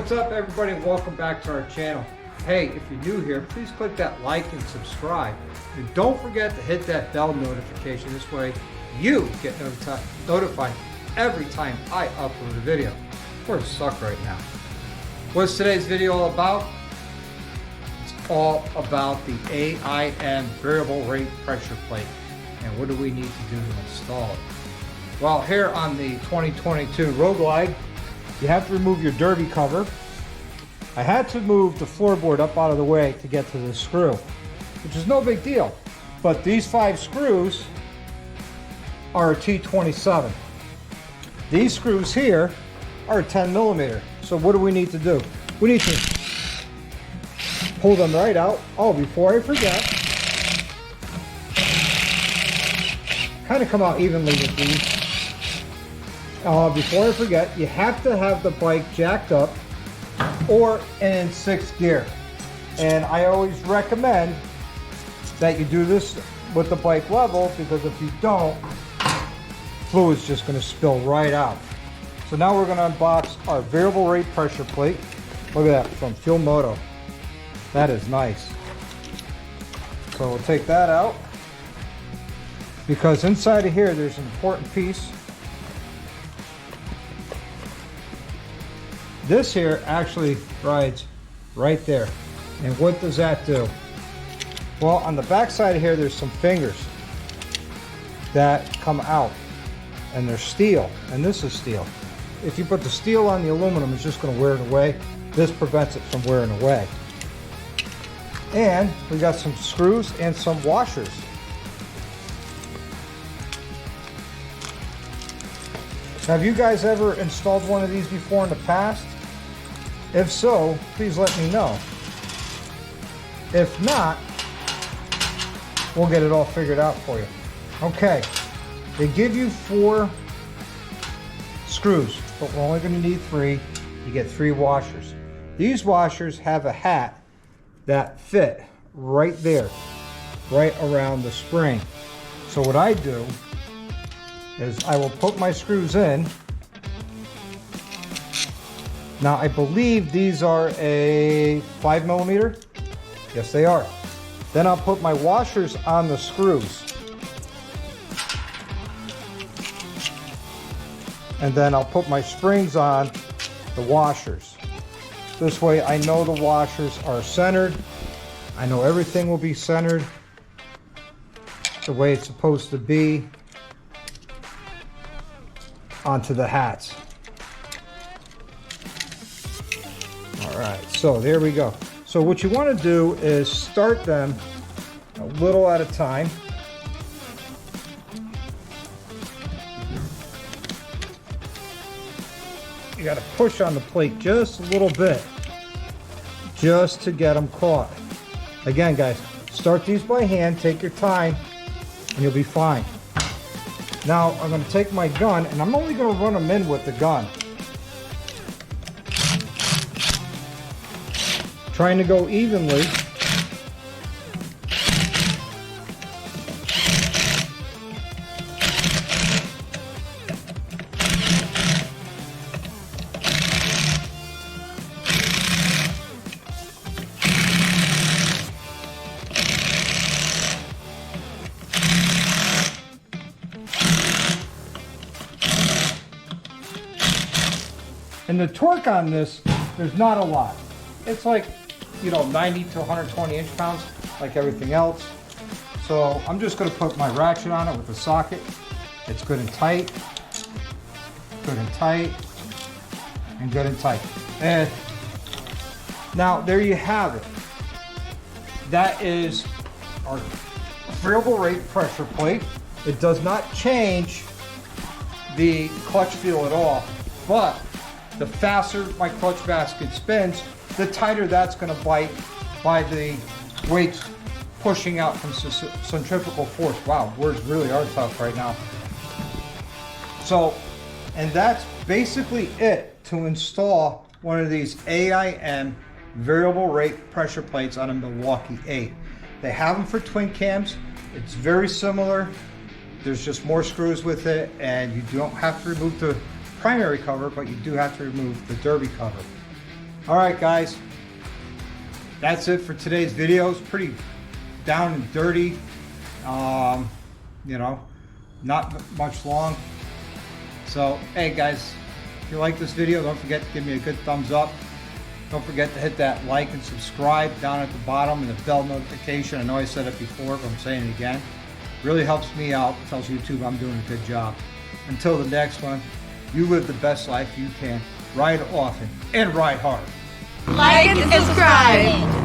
what's up everybody, and welcome back to our channel. Hey, if you're new here, please click that like and subscribe. And don't forget to hit that bell notification. This way you get notified every time I upload a video. We're suck right now. What's today's video all about? It's all about the AIM variable rate pressure plate. And what do we need to do to install it? Well, here on the 2022 Road Glide, you have to remove your derby cover. I had to move the floorboard up out of the way to get to this screw, which is no big deal. But these 5 screws are a T27. These screws here are a 10 millimeter. So what do we need to do? We need to pull them right out. Oh, before I forget, kind of come out evenly with these. Before I forget, you have to have the bike jacked up or in 6th gear. And I always recommend that you do this with the bike level, because if you don't, fluid's just going to spill right out. So now we're going to unbox our variable rate pressure plate. Look at that, from Fuel Moto. That is nice. So we'll take that out, because inside of here there's an important piece. This here actually rides right there. And what does that do? Well, on the back side of here there's some fingers that come out, and they're steel, and this is steel. If you put the steel on the aluminum, it's just going to wear it away. This prevents it from wearing away. And we got some screws and some washers. Now, have you guys ever installed one of these before in the past? If so, please let me know. If not, we'll get it all figured out for you. Okay, they give you 4 screws, but we're only going to need 3. You get 3 washers. These washers have a hat that fit right there, right around the spring. So what I do is I will put my screws in. Now, I believe these are a 5 millimeter. Yes, they are. Then I'll put my washers on the screws. And then I'll put my springs on the washers. This way I know the washers are centered. I know everything will be centered the way it's supposed to be onto the hats. All right, so there we go. So what you want to do is start them a little at a time. You got to push on the plate just a little bit, just to get them caught. Again, guys, start these by hand, take your time, and you'll be fine. Now, I'm going to take my gun, and I'm only going to run them in with the gun. Trying to go evenly. And the torque on this, there's not a lot. It's like, 90 to 120 inch-pounds, like everything else. So I'm just going to put my ratchet on it with the socket. It's good and tight, good and tight, and good and tight. And now there you have it. That is our variable rate pressure plate. It does not change the clutch feel at all, but the faster my clutch basket spins, the tighter that's going to bite by the weights pushing out from centrifugal force. Wow, words really are tough right now. So, and that's basically it to install one of these AIM variable rate pressure plates on a Milwaukee 8. They have them for twin cams. It's very similar. There's just more screws with it, and you don't have to remove the primary cover, but you do have to remove the derby cover. All right, guys. That's it for today's video. It's pretty down and dirty. You know, not much long. So, hey guys, if you like this video, don't forget to give me a good thumbs up. Don't forget to hit that like and subscribe down at the bottom and the bell notification. I know I said it before, but I'm saying it again. Really helps me out. Tells YouTube I'm doing a good job. Until the next one, you live the best life you can. Ride often and ride hard. Like and subscribe.